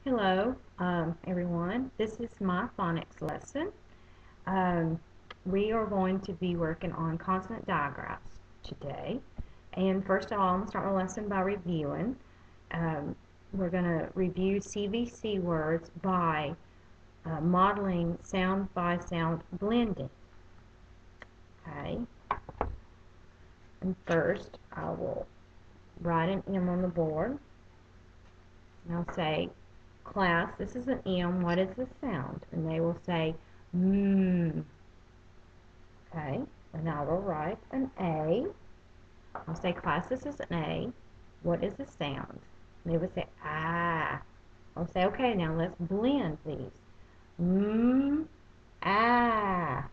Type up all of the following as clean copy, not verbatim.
Hello, everyone. This is my phonics lesson. Um, we are going to be working on consonant digraphs today. And first of all, I'm going to start my lesson by reviewing. Um, we're going to review CVC words by modeling sound by sound blending. Okay. And first, I will write an M on the board. And I'll say, class, this is an M. What is the sound? And they will say, mmm. Okay, and now we'll write an A. I'll say, class, this is an A. What is the sound? And they would say, ah. I'll say, okay, now let's blend these. Ah.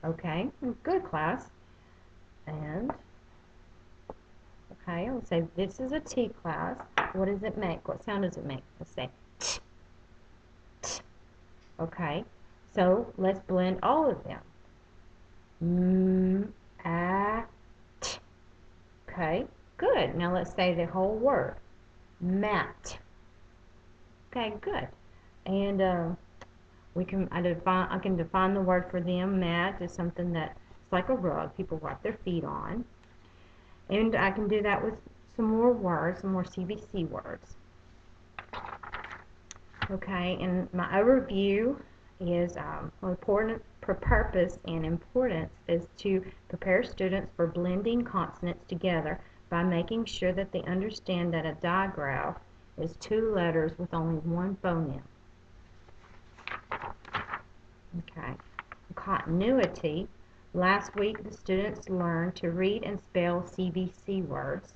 Okay, good, class. And, okay, I'll say, this is a T, class. What does it make? What sound does it make? Let's say, t, t. Okay, so let's blend all of them. Ah, t. Okay, good. Now let's say the whole word. Mat. Okay, good. And I can define the word for them. Mat is something that it's like a rug people wipe their feet on. And I can do that with some more words, some more CVC words. Okay, and my overview is important purpose and importance is to prepare students for blending consonants together by making sure that they understand that a digraph is two letters with only one phoneme. Okay, continuity. Last week the students learned to read and spell CVC words,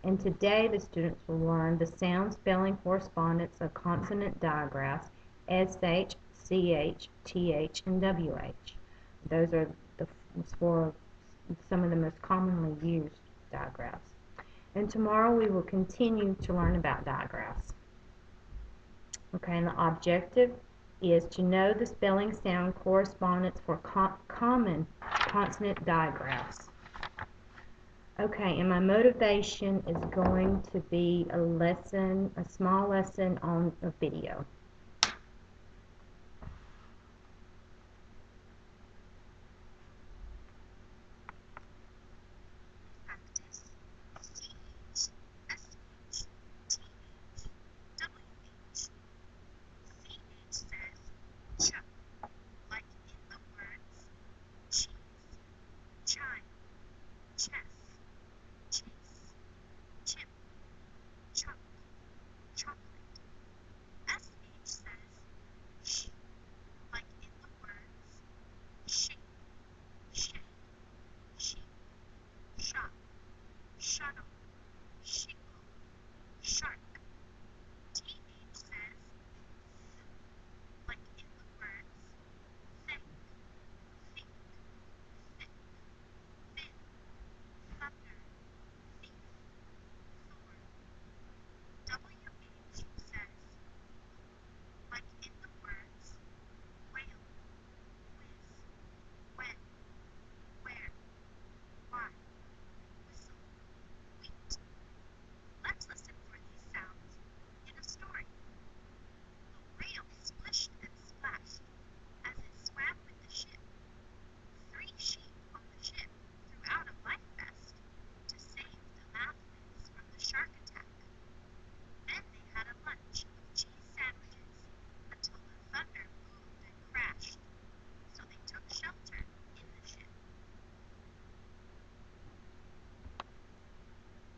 and today the students will learn the sound spelling correspondence of consonant digraphs SH, CH, TH, and WH. Those are the four, some of the most commonly used digraphs. And tomorrow we will continue to learn about digraphs. Okay, and the objective is to know the spelling sound correspondence for common consonant digraphs. Okay, and my motivation is going to be a small lesson on a video.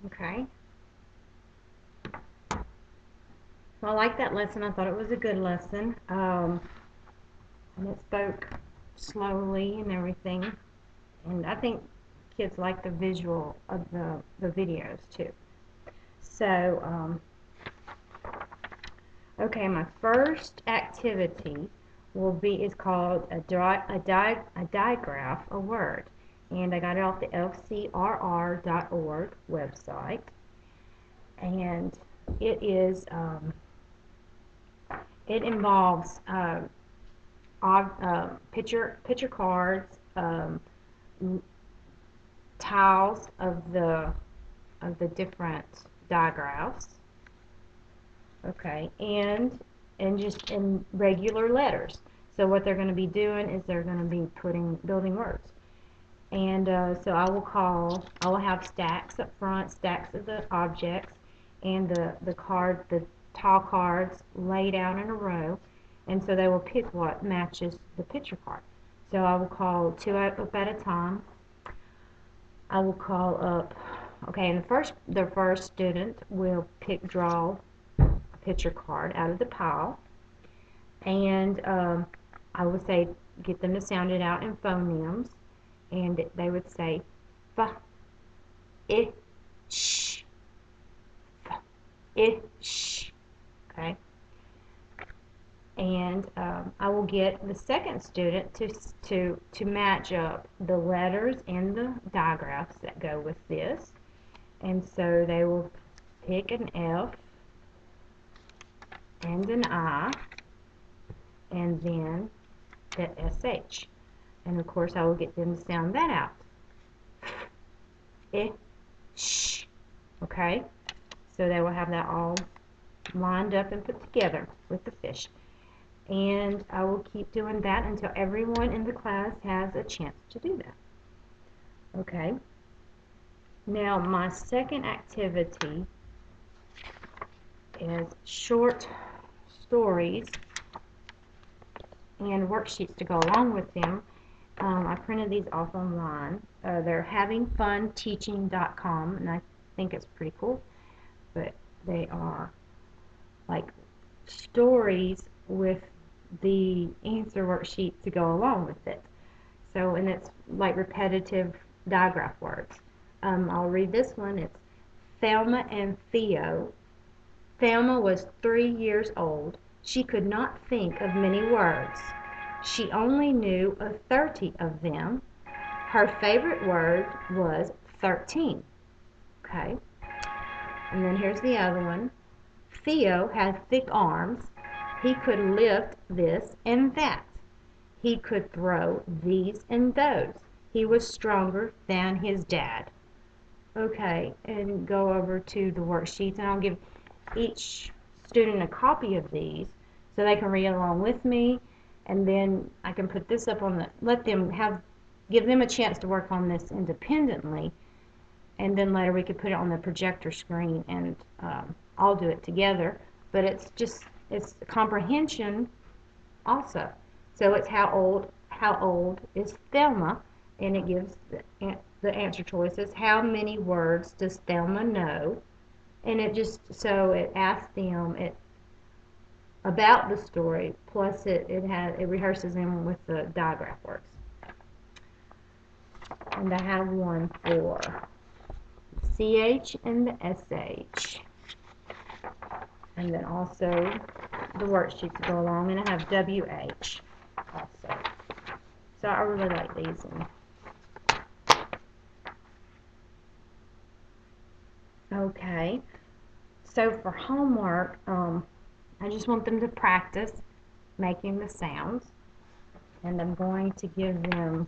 Okay. Well, I like that lesson. I thought it was a good lesson. And it spoke slowly and everything. And I think kids like the visual of the videos too. So, okay, my first activity is called a digraph, a word. And I got it off the fcrr.org website. And it involves picture cards, tiles of the different digraphs. Okay, and and just in regular letters. So what they're going to be doing is they're going to be building words. And so I will have stacks up front, stacks of the objects, and the tall cards laid out in a row. And so they will pick what matches the picture card. So I will call two up at a time. I will call up, okay, and the first student will draw a picture card out of the pile. And I would say, get them to sound it out in phonemes. And they would say, f, I, sh, f, I, sh. Okay. And I will get the second student to match up the letters and the digraphs that go with this. And so they will pick an F and an I and then the SH. And of course I will get them to sound that out. I, sh. Okay? So they will have that all lined up and put together with the fish. And I will keep doing that until everyone in the class has a chance to do that. Okay. Now my second activity is short stories and worksheets to go along with them. I printed these off online. They're havingfunteaching.com, and I think it's pretty cool. But they are like stories with the answer worksheet to go along with it. So, and it's like repetitive digraph words. I'll read this one. It's Thelma and Theo. Thelma was 3 years old. She could not think of many words. She only knew of 30 of them. Her favorite word was 13. Okay. And then here's the other one. Theo had thick arms. He could lift this and that. He could throw these and those. He was stronger than his dad. Okay, and go over to the worksheets, and I'll give each student a copy of these so they can read along with me, and then I can put this up on give them a chance to work on this independently, and then later we could put it on the projector screen and all do it together. But it's comprehension also. So it's how old is Thelma, and it gives the answer choices. How many words does Thelma know? And it asks them about the story, plus it rehearses them with the digraph words. And I have one for CH and the SH. And then also the worksheets to go along, and I have WH also. So I really like these. Okay, so for homework, I just want them to practice making the sounds, and I'm going to give them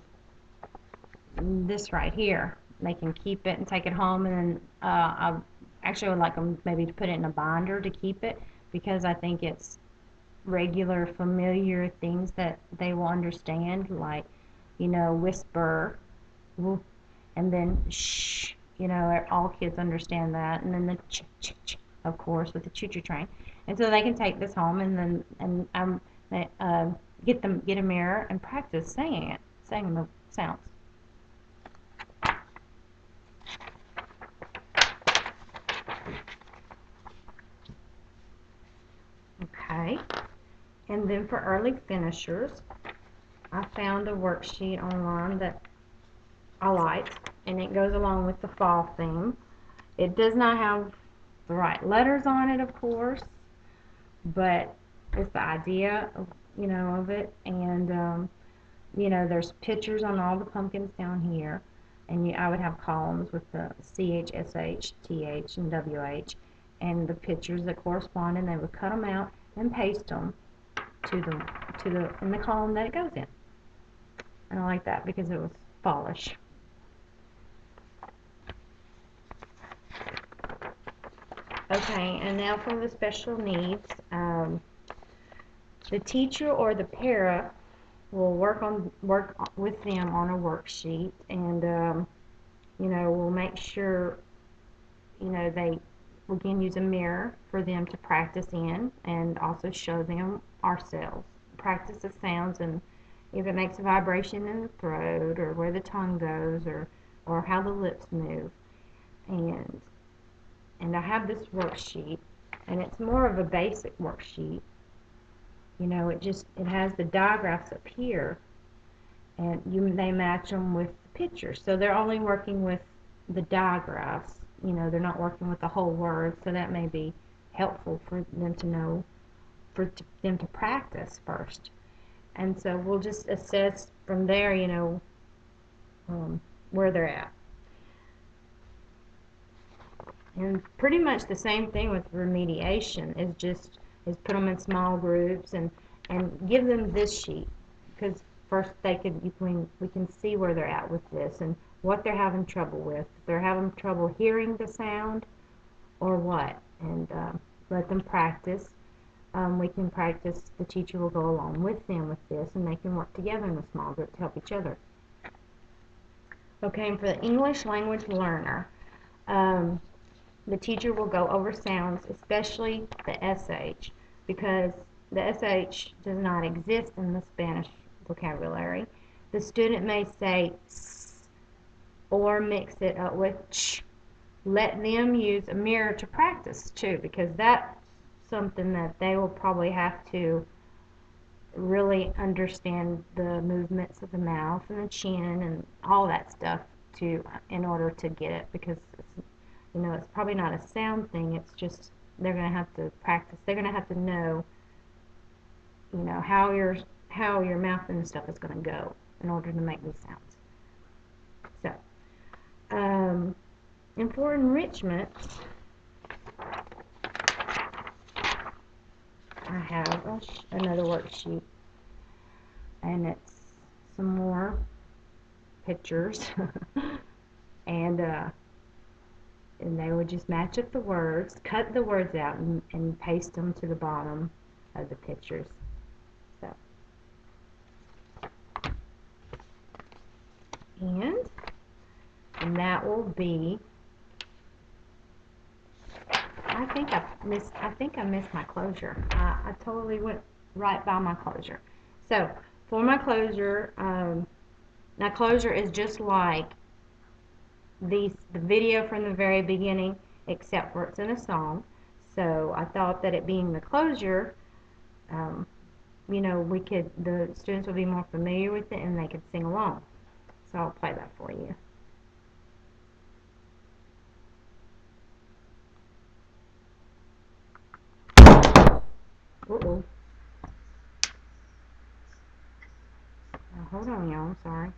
this right here. They can keep it and take it home, and then I actually would like them maybe to put it in a binder to keep it, because I think it's regular, familiar things that they will understand, like, whisper, whoop, and then shh. All kids understand that, and then the ch ch ch, of course, with the choo-choo train. And so they can take this home, and then get a mirror and practice saying the sounds. Okay, and then for early finishers, I found a worksheet online that I liked, and it goes along with the fall theme. It does not have the right letters on it, of course, but it's the idea of it, and there's pictures on all the pumpkins down here, and I would have columns with the CH, SH, TH, and WH, and the pictures that correspond, and they would cut them out and paste them in the column that it goes in. And I like that because it was fallish. Okay, and now for the special needs. The teacher or the para will work with them on a worksheet, and we'll make sure they again use a mirror for them to practice in, and also show them ourselves. Practice the sounds, and if it makes a vibration in the throat, or where the tongue goes, or how the lips move. And I have this worksheet, and it's more of a basic worksheet. It has the digraphs up here, and they match them with the pictures. So they're only working with the digraphs. They're not working with the whole word, so that may be helpful for them to know, for them to practice first. And so we'll just assess from there, where they're at. And pretty much the same thing with remediation is put them in small groups and give them this sheet, because first we can see where they're at with this and what they're having trouble with. If they're having trouble hearing the sound or what, and let them practice. We can practice. The teacher will go along with them with this, and they can work together in a small group to help each other. Okay, and for the English language learner, the teacher will go over sounds, especially the SH, because the SH does not exist in the Spanish vocabulary. The student may say s or mix it up with ch. Let them use a mirror to practice too, because that's something that they will probably have to really understand the movements of the mouth and the chin and all that stuff in order to get it, because it's probably not a sound thing. It's just they're going to have to practice. They're going to have to know how your mouth and stuff is going to go in order to make these sounds. So and for enrichment, I have another worksheet, and it's some more pictures and they would just match up the words, cut the words out, and paste them to the bottom of the pictures. And that will be. I think I missed my closure. I totally went right by my closure. So for my closure, now closure is just like the video from the very beginning, except for it's in a song. So I thought that it being the closure, the students would be more familiar with it and they could sing along. So I'll play that for you. Uh-oh. Now, hold on, y'all. I'm sorry.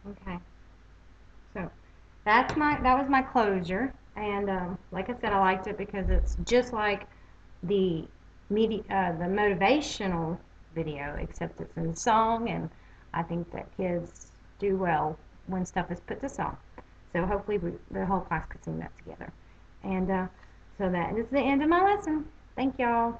Okay. So that was my closure, and like I said, I liked it because it's just like the the motivational video, except it's in song, and I think that kids do well when stuff is put to song. So hopefully the whole class could sing that together. And so that is the end of my lesson. Thank y'all.